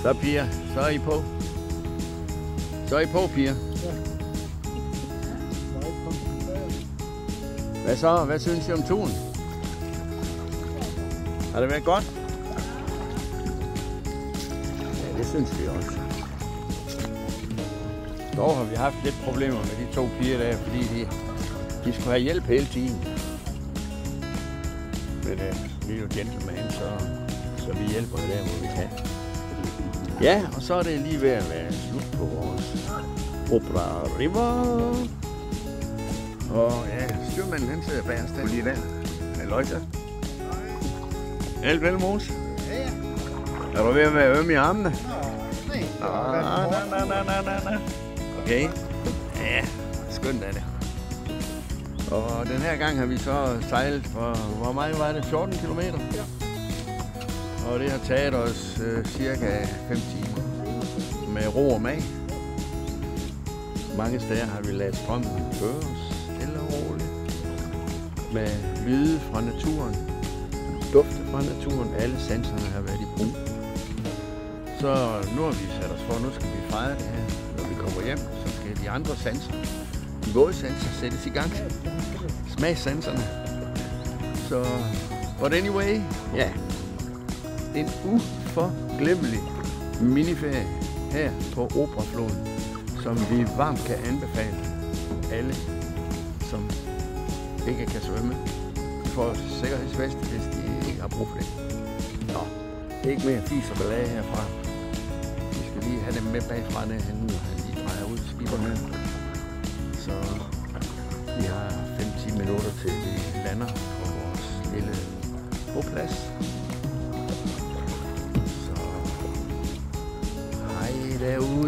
Så piger, så er I på. Så er I på, piger. Hvad så? Hvad synes I om turen? Har det været godt? Ja, det synes vi også. Dog har vi haft lidt problemer med de to piger der, fordi de skulle have hjælp hele tiden. Men vi er jo gentleman, så vi hjælper der, hvor vi kan. Ja, og så er det lige ved at være slut på vores Opera River. Og ja, styrmanden han sidder bagerst der lige der. Halløjsa. Alt vel, Mos? Ja. Er du ved at være øm i armene? Nej. Okay. Ja, skønt er det. Og den her gang har vi så sejlet for, hvor meget var det? 14 kilometer? Ja. Og det har taget os cirka 5 timer med ro og mag. Mange steder har vi ladet strømmen føre os stille og roligt. Med lyde fra naturen, dufte fra naturen, alle sanserne har været i brug. Så nu har vi sat os for, nu skal vi fejre det her. Når vi kommer hjem, så skal de andre sanser, de våde sanser, sættes i gang. Smagssanserne. Så, but anyway, ja. En uforglemmelig miniferie her på Operafloden, som vi varmt kan anbefale alle, som ikke kan svømme. De får sikkerhedsvest, hvis de ikke har brug for det. Nå, det er ikke mere fis og ballade herfra. Vi skal lige have dem med bagfra derhen, når han lige drejer ud skiberne. Så vi har 5-10 minutter til vi lander på vores lille boplads. Så hej derude.